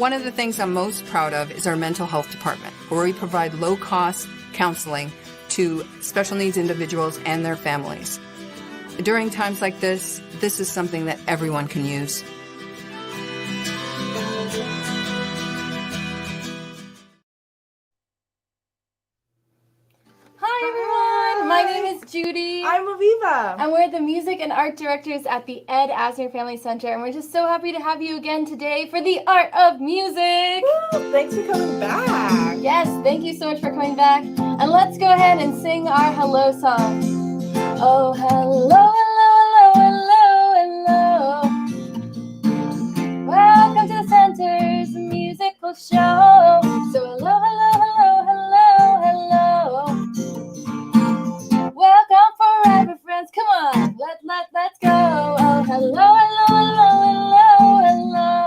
One of the things I'm most proud of is our mental health department, where we provide low-cost counseling to special needs individuals and their families. During times like this is something that everyone can use. Hi everyone, my name is Judy. I'm Avivah. And we're the music and art directors at the Ed Asner Family Center, and we're just so happy to have you again today for the Art of Music. Woo, thanks for coming back. Yes, thank you so much for coming back. And let's go ahead and sing our hello song. Oh, hello, hello, hello, hello. Welcome to the Center's musical show. So hello, hello, hello, hello, hello. Welcome forever, friends. Come on, let's go. Oh, hello, hello, hello, hello, hello.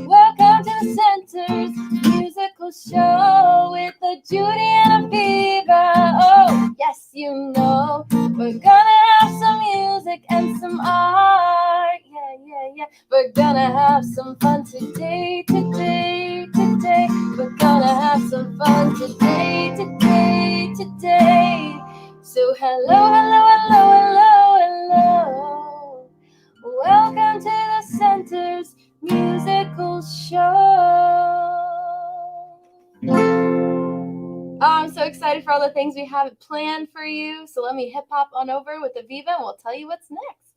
Welcome to the Center's musical show with the Judy and Avivah. Oh, yes, you know we're gonna have some music and some art. Yeah. We're gonna have some fun today. We're gonna have some fun today. So hello. Welcome to the Center's musical show. Oh, I'm so excited for all the things we have planned for you. So let me hip hop on over with Avivah and we'll tell you what's next.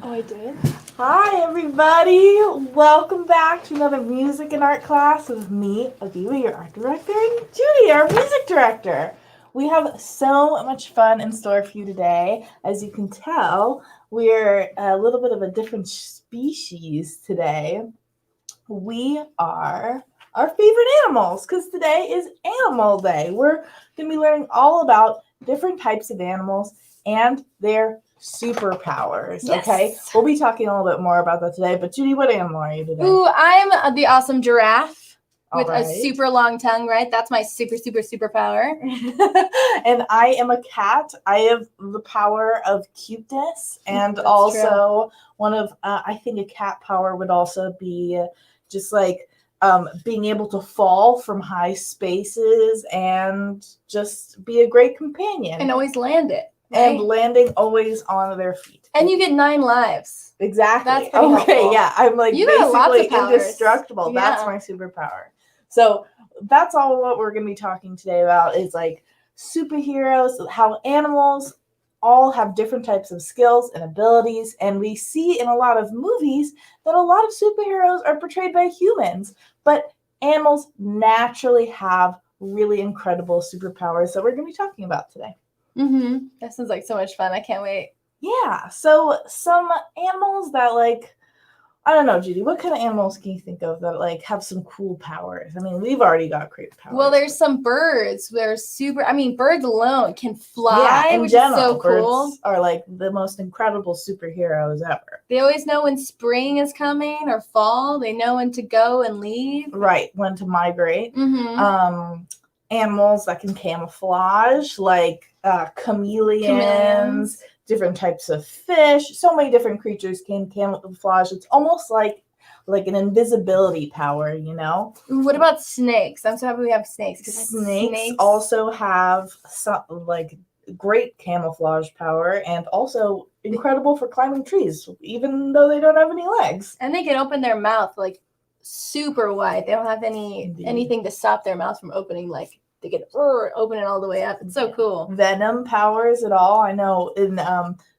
Oh, I did? Hi, everybody. Welcome back to another music and art class with me, Avivah, your art director, and Judy, our music director. We have so much fun in store for you today. As you can tell, we're a little bit of a different species today. We are our favorite animals because today is Animal Day. We're going to be learning all about different types of animals and their superpowers. Yes. Okay, we'll be talking a little bit more about that today. But Judy, what animal are you today? Ooh, I'm the awesome giraffe with All right. a super long tongue, right? That's my super power. And I am a cat. I have the power of cuteness, and That's also true. One of I think a cat power would also be just like being able to fall from high spaces and just be a great companion And always land it. Right? And landing always on their feet. And you get 9 lives. Exactly. That's pretty helpful. Yeah. I'm like you got lots basically of powers. indestructible. Yeah. That's my superpower. So that's all what we're going to be talking today about is like superheroes, how animals all have different types of skills and abilities. And we see in a lot of movies that a lot of superheroes are portrayed by humans, but animals naturally have really incredible superpowers that we're going to be talking about today. Mm-hmm. That sounds like so much fun. I can't wait. Yeah. So some animals that like, I don't know, Judy, what kind of animals can you think of that like have some cool powers? I mean, we've already got great powers. Well, there's some birds. They're birds alone can fly, in which general, is so cool. Birds are like the most incredible superheroes ever. They always know when spring is coming or fall. They know when to go and leave. Right, when to migrate. Mm-hmm. Animals that can camouflage, like chameleons, different types of fish. So many different creatures can camouflage. It's almost like an invisibility power, you know? What about snakes? I'm so happy we have snakes. Snakes also have some like great camouflage power and also incredible for climbing trees, even though they don't have any legs. And they can open their mouth like super wide. They don't have anything to stop their mouth from opening. Like they can open it all the way up. It's so cool. Venom powers at all. I know in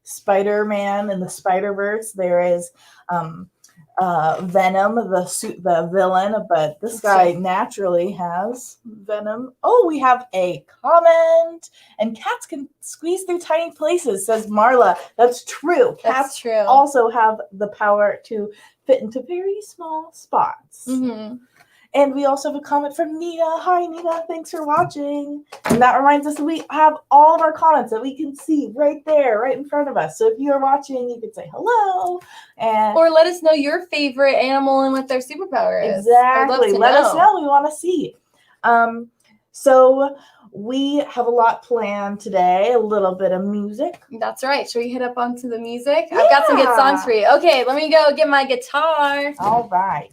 Spider-Man in the Spider-Verse there is Venom, the villain, but this guy naturally has venom. Oh, we have a comment. And cats can squeeze through tiny places, says Marla. That's true. Cats also have the power to fit into very small spots. Mm-hmm. And we also have a comment from Nina. Hi, Nina. Thanks for watching. And that reminds us that we have all of our comments that we can see right there, right in front of us. So if you are watching, you can say hello. Or let us know your favorite animal and what their superpower is. Exactly. Let us know. We want to see. So we have a lot planned today, a little bit of music. That's right. Should we hit up onto the music? I've got some good songs for you. Okay, let me go get my guitar. All right.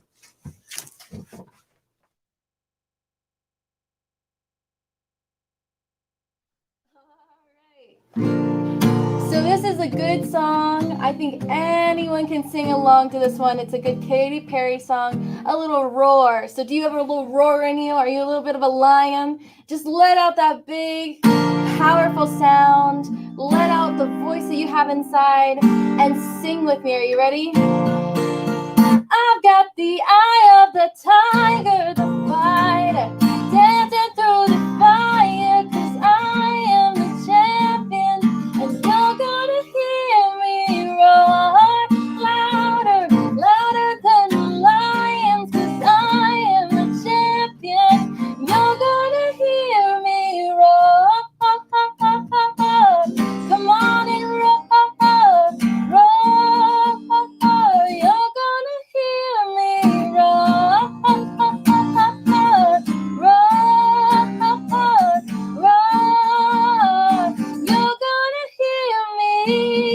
So this is a good song. I think anyone can sing along to this one. It's a good Katy Perry song, a little roar. So do you have a little roar in you? Are you a little bit of a lion? Just let out that big, powerful sound. Let out the voice that you have inside and sing with me. Are you ready? I've got the eye of the tiger, the fighter, dancing through the fire, 'cause I am the champion, and you're gonna hear me roar louder, louder than the lions, 'cause I am the champion. You're gonna hear me roar. Come on and roar, roar. You're gonna hear me roar, roar, roar. You're gonna hear me.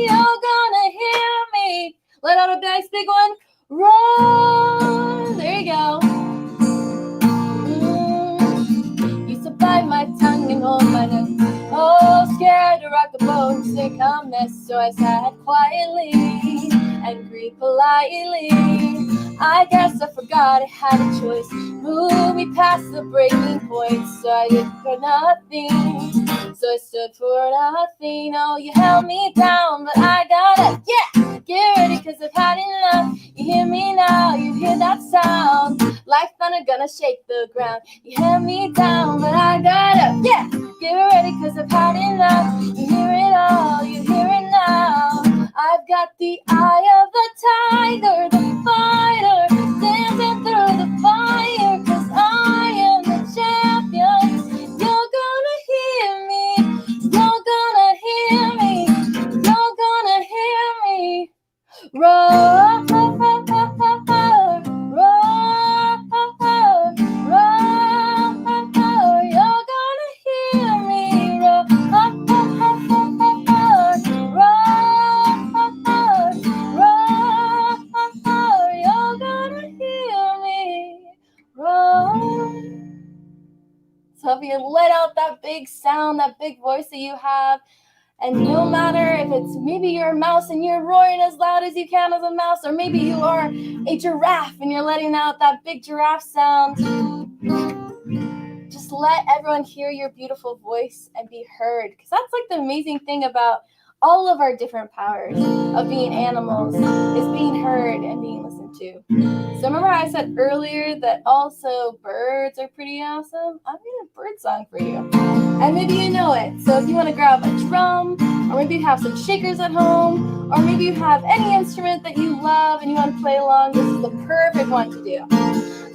You're gonna hear me. Let out a nice big one. Roar. There you go. Used to bite my tongue and hold my neck. Oh, scared to rock the boat, sick a mess. So I sat quietly and grieved politely. I guess I forgot I had a choice. Move me past the breaking point. So I did for nothing. So I stood for nothing. Oh, you held me down, but I gotta, get ready, 'cause I've had enough. You hear me now, you hear that sound, like thunder gonna shake the ground. You held me down, but I gotta, get ready, 'cause I've had enough. You hear it all, you hear it now. I've got the eye of the tiger, the fighter, dancing through the fire, 'cause I am the champion. You're gonna hear me, you're gonna hear me, you're gonna hear me. Roar, roar, roar. You're gonna hear me. Roar, roar. You're gonna hear me. Roar. So if you let out that big sound, that big voice that you have, and no matter if it's maybe you're a mouse and you're roaring as loud as you can as a mouse, or maybe you are a giraffe and you're letting out that big giraffe sound, just let everyone hear your beautiful voice and be heard. Because that's like the amazing thing about all of our different powers of being animals, is being heard and being listened to. So remember how I said earlier that also birds are pretty awesome? I've got a bird song for you. And maybe you know it. So if you want to grab a drum, or maybe you have some shakers at home, or maybe you have any instrument that you love and you want to play along, this is the perfect one to do.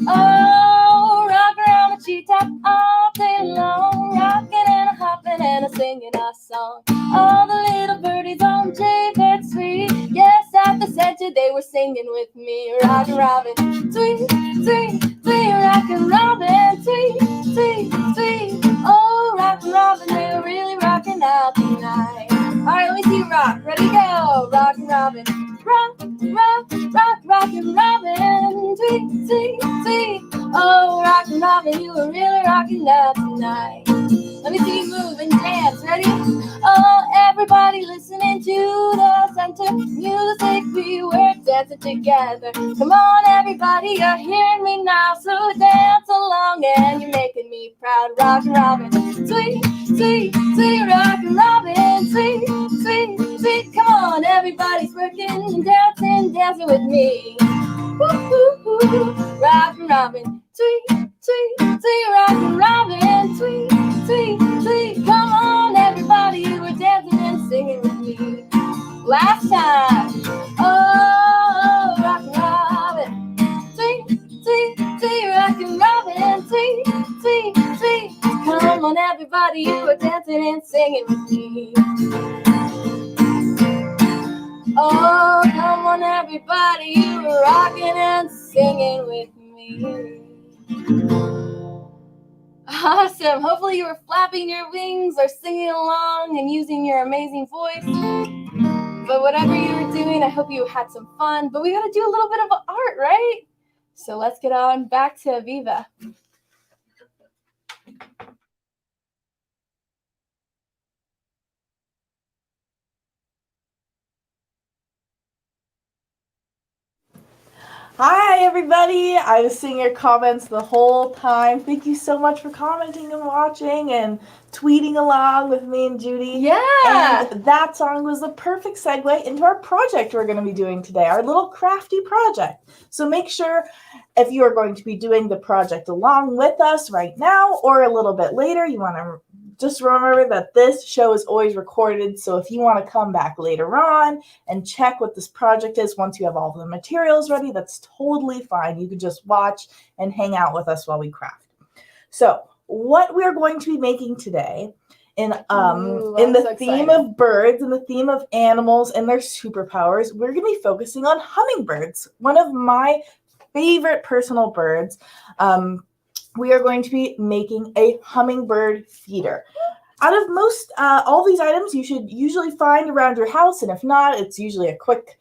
Oh, rock around the treetop all day long, rocking and a hopping and a singing a song. All the little birdies on Jaybird Street, yes, at the center they were singing with me. Rockin' Robin, sweet, sweet, sweet, rockin' Robin, sweet, sweet, sweet. Oh, rockin' Robin, they were really rocking out tonight. All right, let me see you rock. Ready, go. Rockin' Robin, rock, rock, rock, rockin' Robin, sweet, sweet, sweet. Oh, rockin' Robin, you were really rocking out tonight. Let me see you move and dance. Ready? Oh, everybody listening to the center music, we were dancing together. Come on, everybody, you're hearing me now, so dance along and you're making me proud. Rockin' Robin, sweet, sweet, sweet, rockin' Robin, sweet, sweet, sweet. Come on, everybody's working and dancing, dancing with me. Woo-hoo-hoo, rockin' Robin, sweet, sweet, sweet, rockin' Robin, sweet, sweet, sweet. Come on, everybody, you were dancing and singing with me. Last time. Oh, rockin' Robin, sweet, sweet, sweet, rockin' Robin, sweet, sweet, sweet. Come on, everybody, you were dancing and singing with me. Oh, come on, everybody, you were rocking and singing with me. Awesome. Hopefully you were flapping your wings or singing along and using your amazing voice. But whatever you were doing, I hope you had some fun. But we got to do a little bit of art, right? So let's get on back to Avivah. Hi, everybody. I was seeing your comments the whole time. Thank you so much for commenting and watching and tweeting along with me and Judy. Yeah. And that song was the perfect segue into our project we're going to be doing today, our little crafty project. So make sure if you are going to be doing the project along with us right now or a little bit later, you want to just remember that this show is always recorded. So if you want to come back later on and check what this project is once you have all the materials ready, that's totally fine. You can just watch and hang out with us while we craft. So what we're going to be making today in the theme of birds and the theme of animals and their superpowers, we're going to be focusing on hummingbirds, one of my favorite personal birds. We are going to be making a hummingbird feeder. Out of most, all these items you should usually find around your house, and if not, it's usually a quick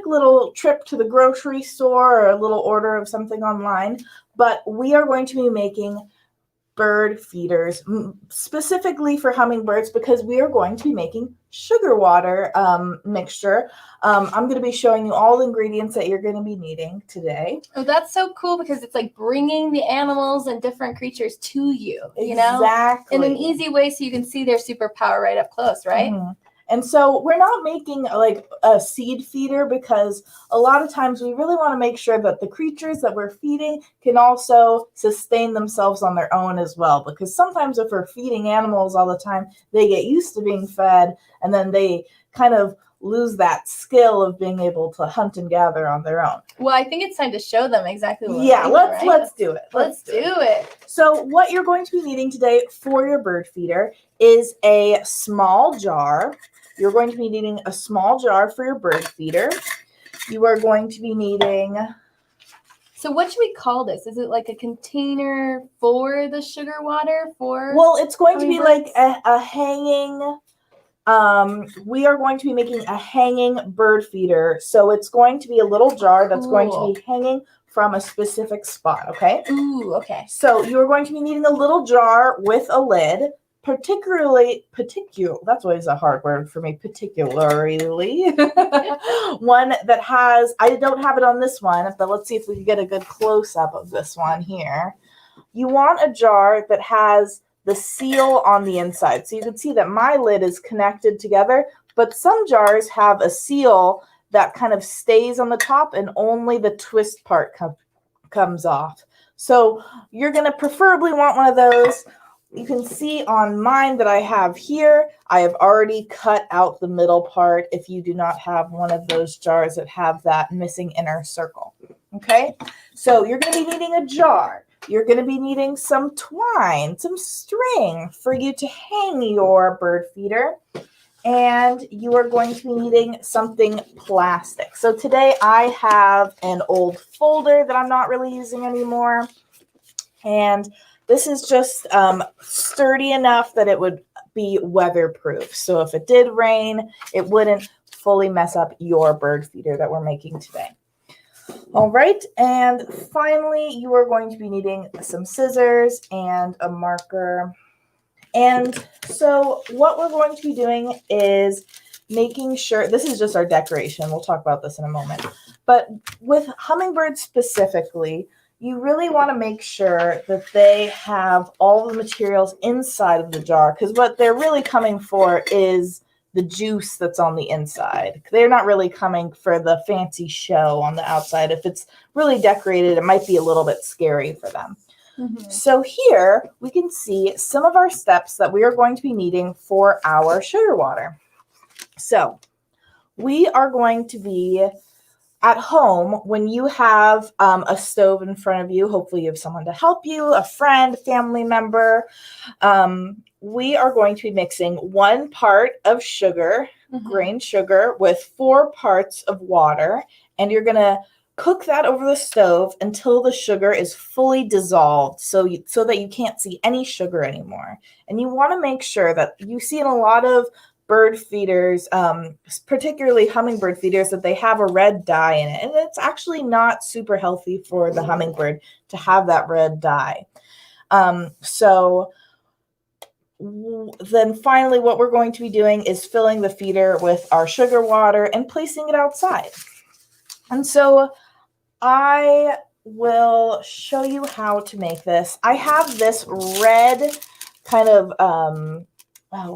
little trip to the grocery store or a little order of something online. But we are going to be making bird feeders specifically for hummingbirds because we are going to be making sugar water mixture. I'm going to be showing you all the ingredients that you're going to be needing today. Oh, that's so cool because it's like bringing the animals and different creatures to you, you Exactly. know, in an easy way so you can see their superpower right up close, right? Mm-hmm. And so we're not making like a seed feeder because a lot of times we really want to make sure that the creatures that we're feeding can also sustain themselves on their own as well. Because sometimes if we're feeding animals all the time, they get used to being fed and then they kind of lose that skill of being able to hunt and gather on their own. Well, I think it's time to show them exactly what let's do it. Let's do it. So what you're going to be needing today for your bird feeder is a small jar. You're going to be needing a small jar for your bird feeder. You are going to be needing... So what should we call this? Is it like a container for the sugar water? Well, it's going to be like a hanging... we are going to be making a hanging bird feeder. So it's going to be a little jar that's going to be hanging from a specific spot, okay? Ooh, okay. So you're going to be needing a little jar with a lid. That's always a hard word for me, particularly. One that has, I don't have it on this one, but let's see if we can get a good close-up of this one here. You want a jar that has the seal on the inside. So you can see that my lid is connected together, but some jars have a seal that kind of stays on the top and only the twist part comes off. So you're going to preferably want one of those. You can see on mine that I have here, I have already cut out the middle part if you do not have one of those jars that have that missing inner circle. Okay, so you're going to be needing a jar. You're going to be needing some twine, some string for you to hang your bird feeder. And you are going to be needing something plastic. So today I have an old folder that I'm not really using anymore. And this is just sturdy enough that it would be weatherproof. So if it did rain, it wouldn't fully mess up your bird feeder that we're making today. All right, and finally, you are going to be needing some scissors and a marker. And so what we're going to be doing is making sure, this is just our decoration. We'll talk about this in a moment. But with hummingbirds specifically, you really want to make sure that they have all the materials inside of the jar because what they're really coming for is the juice that's on the inside. They're not really coming for the fancy show on the outside. If it's really decorated, it might be a little bit scary for them. Mm-hmm. So here we can see some of our steps that we are going to be needing for our sugar water. So we are going to be at home when you have a stove in front of you. Hopefully you have someone to help you, a friend, family member. We are going to be mixing 1 part of sugar, grain sugar, with 4 parts of water. And you're going to cook that over the stove until the sugar is fully dissolved so that you can't see any sugar anymore. And you want to make sure that you see in a lot of bird feeders, particularly hummingbird feeders, that they have a red dye in it. And it's actually not super healthy for the hummingbird to have that red dye. So then finally what we're going to be doing is filling the feeder with our sugar water and placing it outside. And so I will show you how to make this. I have this red kind of,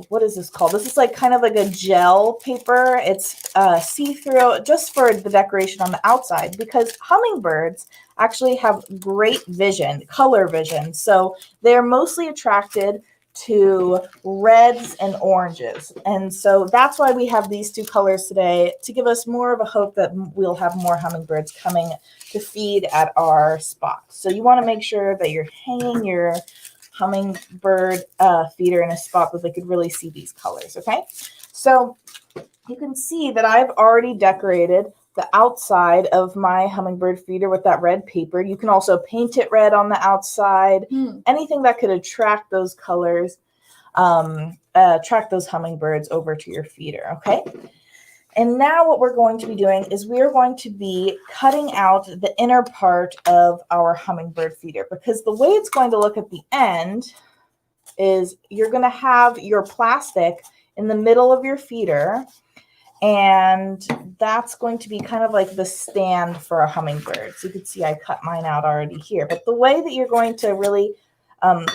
what is this called? This is like kind of like a gel paper. It's see-through just for the decoration on the outside, because hummingbirds actually have great vision, color vision. So they're mostly attracted to reds and oranges. And so that's why we have these two colors today, to give us more of a hope that we'll have more hummingbirds coming to feed at our spot. So you want to make sure that you're hanging your hummingbird feeder in a spot that they could really see these colors, okay? So you can see that I've already decorated the outside of my hummingbird feeder with that red paper. You can also paint it red on the outside. Anything that could attract those colors, attract those hummingbirds over to your feeder, okay? And now what we're going to be doing is we are going to be cutting out the inner part of our hummingbird feeder, because the way it's going to look at the end is you're going to have your plastic in the middle of your feeder, and that's going to be kind of like the stand for a hummingbird. So you can see I cut mine out already here. But the way that you're going to really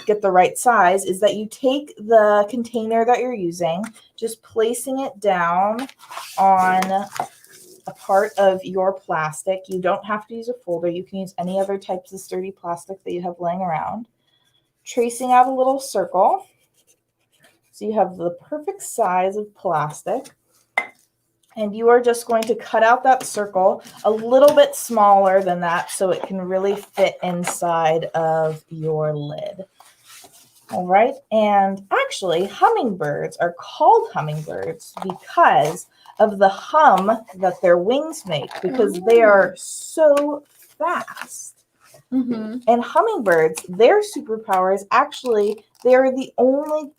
get the right size is that you take the container that you're using, just placing it down on a part of your plastic. You don't have to use a folder. You can use any other types of sturdy plastic that you have laying around. Tracing out a little circle. So you have the perfect size of plastic. And you are just going to cut out that circle a little bit smaller than that so it can really fit inside of your lid. All right. And actually, hummingbirds are called hummingbirds because of the hum that their wings make, because they are so fast. And hummingbirds, their superpower is actually they're the only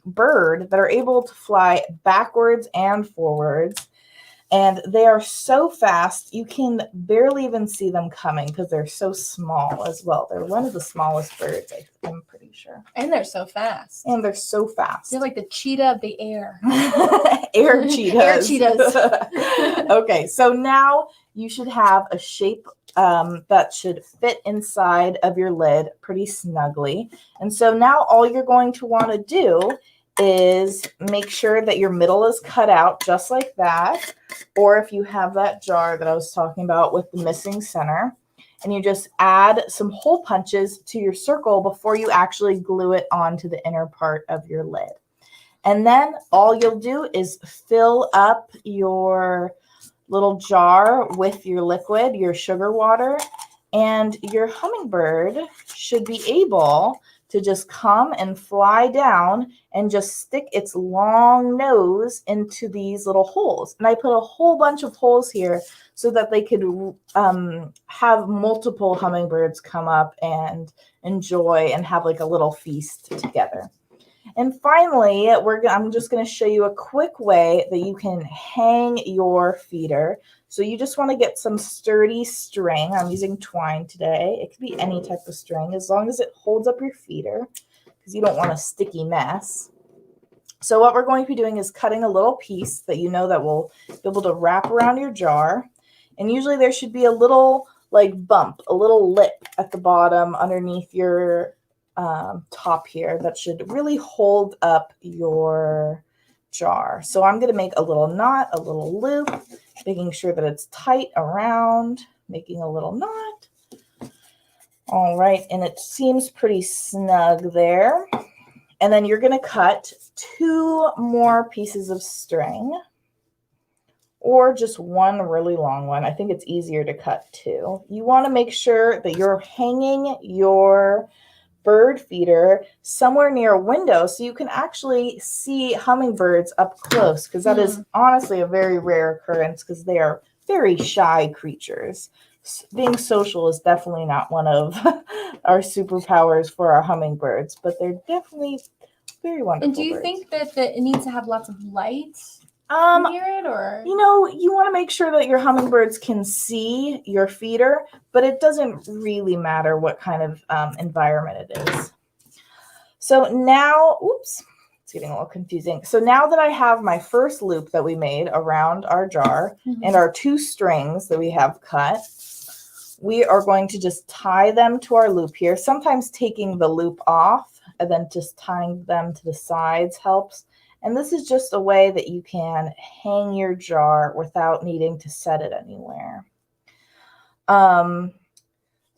bird that are able to fly backwards and forwards. And they are so fast, you can barely even see them coming because they're so small as well. They're one of the smallest birds, I'm pretty sure. And they're so fast. And they're so fast. They're like the cheetah of the air. Air cheetahs. Air cheetahs. Okay, so now you should have a shape that should fit inside of your lid pretty snugly. And so now all you're going to want to do is make sure that your middle is cut out just like that. Or if you have that jar that I was talking about with the missing center, and you just add some hole punches to your circle before you actually glue it onto the inner part of your lid. And then all you'll do is fill up your little jar with your liquid, your sugar water, and your hummingbird should be able to just come and fly down and just stick its long nose into these little holes. And I put a whole bunch of holes here so that they could have multiple hummingbirds come up and enjoy and have like a little feast together. And finally, I'm just going to show you a quick way that you can hang your feeder. So you just want to get some sturdy string. I'm using twine today. It could be any type of string as long as it holds up your feeder, because you don't want a sticky mess. So what we're going to be doing is cutting a little piece that you know that will be able to wrap around your jar. And usually there should be a little like bump, a little lip at the bottom underneath your top here that should really hold up your jar. So I'm going to make a little knot, a little loop, making sure that it's tight around, making a little knot. All right, and it seems pretty snug there. And then you're going to cut 2 more pieces of string, or just one really long one. I think it's easier to cut 2. You want to make sure that you're hanging your bird feeder somewhere near a window so you can actually see hummingbirds up close, because that is honestly a very rare occurrence because they are very shy creatures. Being social is definitely not one of our superpowers for our hummingbirds, but they're definitely very wonderful. And do you think that it needs to have lots of light near it, or? You know, you want to make sure that your hummingbirds can see your feeder, but it doesn't really matter what kind of environment it is. So now, oops, it's getting a little confusing. So now that I have my first loop that we made around our jar and our 2 strings that we have cut, we are going to just tie them to our loop here. Sometimes taking the loop off and then just tying them to the sides helps. And this is just a way that you can hang your jar without needing to set it anywhere.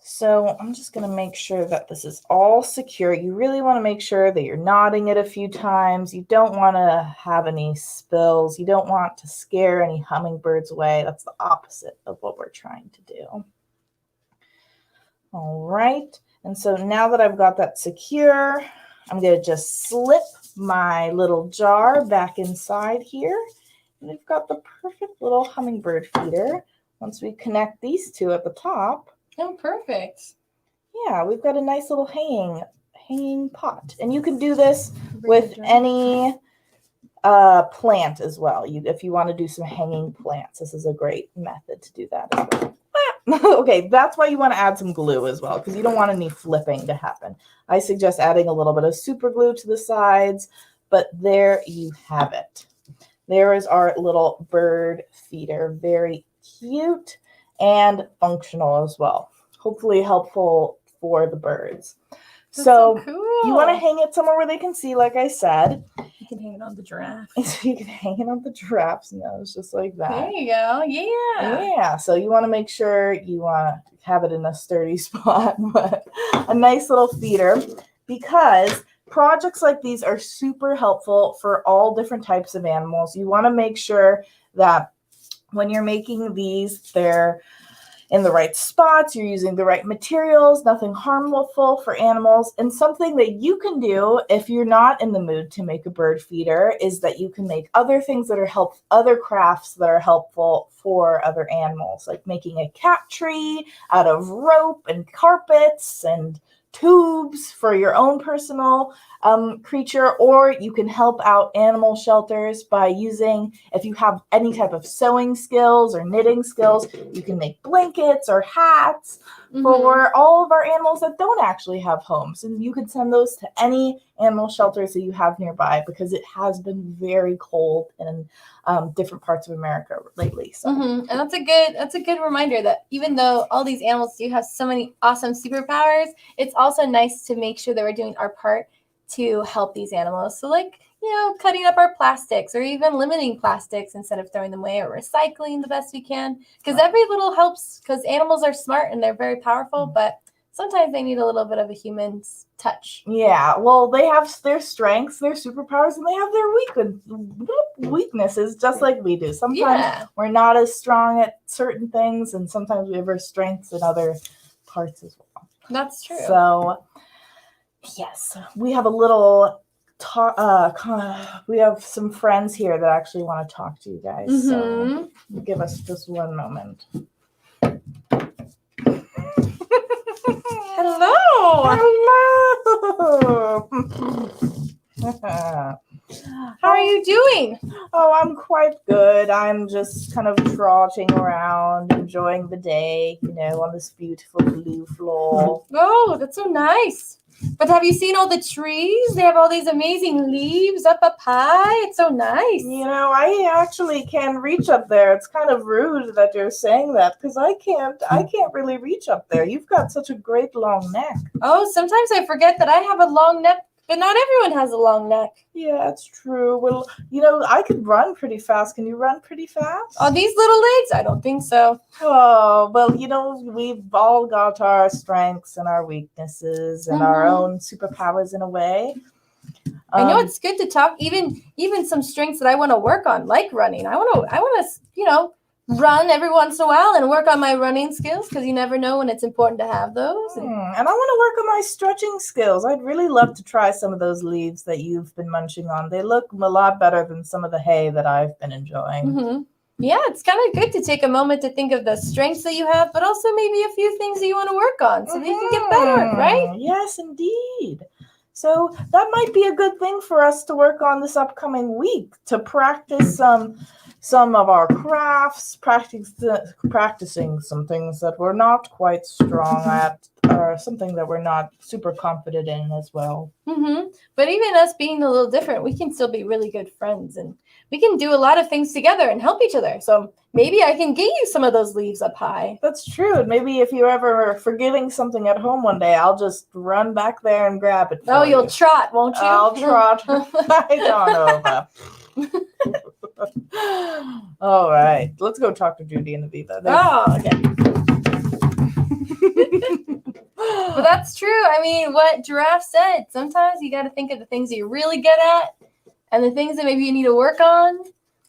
So I'm just going to make sure that this is all secure. You really want to make sure that you're knotting it a few times. You don't want to have any spills. You don't want to scare any hummingbirds away. That's the opposite of what we're trying to do. All right. And so now that I've got that secure, I'm going to just slip my little jar back inside here. And we've got the perfect little hummingbird feeder. Once we connect these 2 at the top. Oh, perfect. Yeah, we've got a nice little hanging pot. And you can do this with any plant as well. If you want to do some hanging plants, this is a great method to do that as well. Okay, that's why you want to add some glue as well, because you don't want any flipping to happen. I suggest adding a little bit of super glue to the sides, but there you have it. There is our little bird feeder. Very cute and functional as well. Hopefully helpful for the birds. So cool. You want to hang it somewhere where they can see, like I said. You can hang it on the giraffe. You can hang it on the giraffe's nose, just like that. There you go. Yeah. Yeah. So you want to make sure you want to have it in a sturdy spot, but a nice little feeder, because projects like these are super helpful for all different types of animals. You want to make sure that when you're making these, they're in the right spots, you're using the right materials, nothing harmful for animals. And something that you can do if you're not in the mood to make a bird feeder is that you can make other things that are other crafts that are helpful for other animals, like making a cat tree out of rope and carpets and tubes for your own personal creature, or you can help out animal shelters by using, if you have any type of sewing skills or knitting skills, you can make blankets or hats for all of our animals that don't actually have homes. And you can send those to any animal shelters that you have nearby, because it has been very cold in different parts of America lately. So. And that's a good reminder that even though all these animals do have so many awesome superpowers, it's also nice to make sure that we're doing our part to help these animals. So like, cutting up our plastics, or even limiting plastics instead of throwing them away, or recycling the best we can, because every little helps, because animals are smart and they're very powerful, but sometimes they need a little bit of a human's touch. Yeah, well, they have their strengths, their superpowers, and they have their weaknesses, just like we do. Sometimes we're not as strong at certain things, and sometimes we have our strengths in other parts as well. That's true. So, yes, we have a little we have some friends here that actually want to talk to you guys. So give us just one moment. Hello. How are you doing? Oh, I'm quite good. I'm just kind of trotting around, enjoying the day, on this beautiful blue floor. Oh, that's so nice. But have you seen all the trees? They have all these amazing leaves up high. It's so nice. I actually can reach up there. It's kind of rude that you're saying that, because I can't really reach up there. You've got such a great long neck. Oh, sometimes I forget that I have a long neck, but not everyone has a long neck. Yeah, it's true. Well, I could run pretty fast. Can you run pretty fast? Oh, these little legs? I don't think so. Oh, well, we've all got our strengths and our weaknesses and our own superpowers in a way. I know it's good to talk, even some strengths that I want to work on, like running. I want to, run every once in a while and work on my running skills because you never know when it's important to have those. And I want to work on my stretching skills. I'd really love to try some of those leaves that you've been munching on. They look a lot better than some of the hay that I've been enjoying. Mm-hmm. Yeah, it's kind of good to take a moment to think of the strengths that you have, but also maybe a few things that you want to work on so that you can get better, right? Yes, indeed. So that might be a good thing for us to work on this upcoming week, to practice some of our crafts, practicing some things that we're not quite strong at, or something that we're not super confident in as well. Mm-hmm. But even us being a little different, we can still be really good friends, and we can do a lot of things together and help each other. So maybe I can get you some of those leaves up high. That's true. And maybe if you're ever forgetting something at home one day, I'll just run back there and grab it for you. You'll trot, won't you? I'll trot. I don't know about. All right. Let's go talk to Judy and Avivah. Okay. But that's true. I mean, what Giraffe said, sometimes you got to think of the things that you're really good at and the things that maybe you need to work on,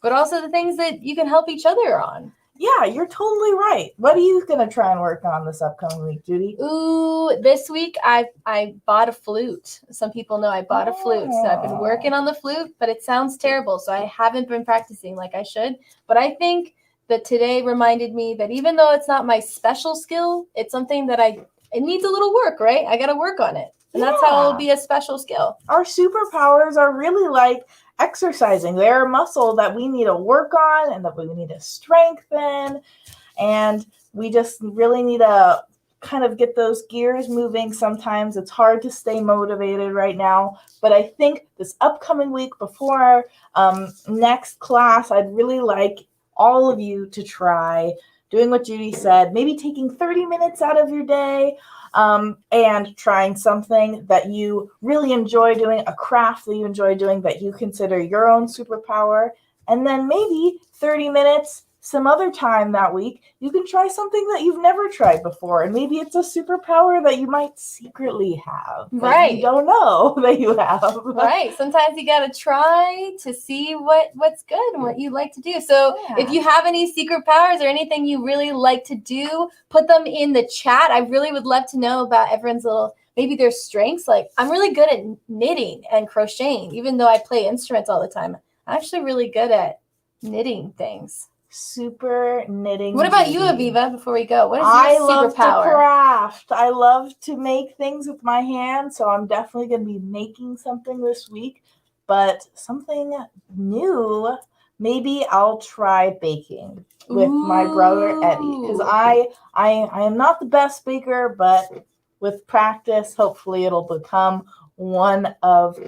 but also the things that you can help each other on. Yeah, you're totally right. What are you going to try and work on this upcoming week, Judy? Ooh, this week I bought a flute. Some people know I bought a flute. So I've been working on the flute, but it sounds terrible. So I haven't been practicing like I should. But I think that today reminded me that even though it's not my special skill, it's something that it needs a little work, right? I got to work on it. And that's how it'll be a special skill. Our superpowers are really like exercising. They're a muscle that we need to work on and that we need to strengthen. And we just really need to kind of get those gears moving. Sometimes it's hard to stay motivated right now. But I think this upcoming week before our next class, I'd really like all of you to try doing what Judy said, maybe taking 30 minutes out of your day and trying something that you really enjoy doing, a craft that you enjoy doing that you consider your own superpower. And then maybe 30 minutes some other time that week, you can try something that you've never tried before. And maybe it's a superpower that you might secretly have. Right. You don't know that you have. Right. Sometimes you got to try to see what's good and what you like to do. So if you have any secret powers or anything you really like to do, put them in the chat. I really would love to know about everyone's maybe their strengths. Like, I'm really good at knitting and crocheting, even though I play instruments all the time. I'm actually really good at knitting things. Super knitting. What about you, Avivah, before we go? What is your I love superpower? to craft. I love to make things with my hands, so I'm definitely going to be making something this week, but something new. Maybe I'll try baking with my brother Eddie, because I am not the best baker, but with practice, hopefully it'll become one of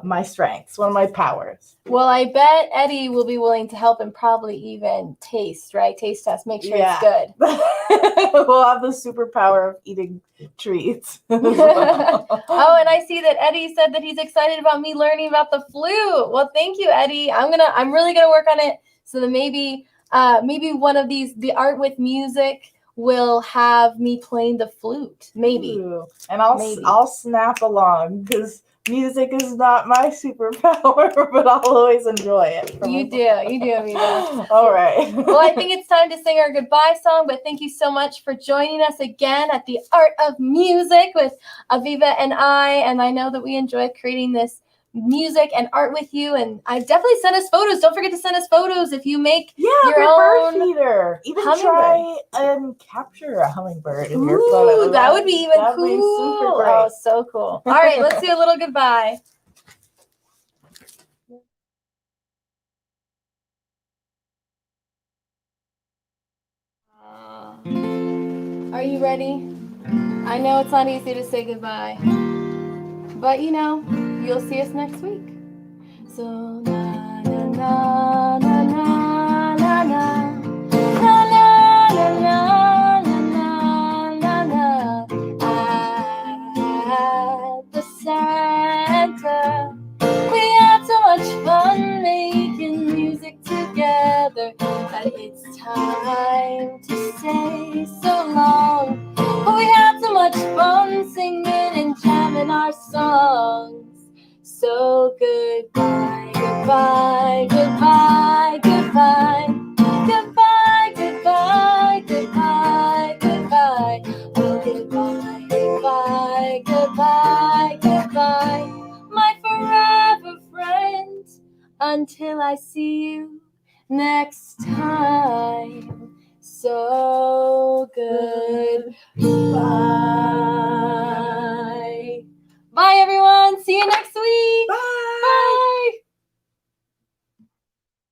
my strengths, one of my powers. Well, I bet Eddie will be willing to help and probably even taste, right? Taste test, make sure it's good. We'll have the superpower of eating treats. Oh, and I see that Eddie said that he's excited about me learning about the flute. Well, thank you, Eddie. I'm really gonna work on it so that maybe one of these, the art with music, will have me playing the flute. Maybe. Ooh. And I'll snap along because music is not my superpower, but I'll always enjoy it. You do, Avivah. All right. Well, I think it's time to sing our goodbye song, but thank you so much for joining us again at the Art of Music with Avivah and I know that we enjoyed creating this music and art with you, and I definitely send us photos. Don't forget to send us photos if you make your own bird feeder. Even try and capture a hummingbird in your photo. photo. That would be even cool. Be super great. Oh, so cool. All right, let's do a little goodbye. Are you ready? I know it's not easy to say goodbye, but you'll see us next week. So na na na na na na na na na na na na. At the center, we had so much fun making music together that it's time to say so long. But we had so much fun singing and jamming our songs. So goodbye, goodbye, goodbye, goodbye, goodbye. until I see you next time. So good. Bye. Bye, everyone. See you next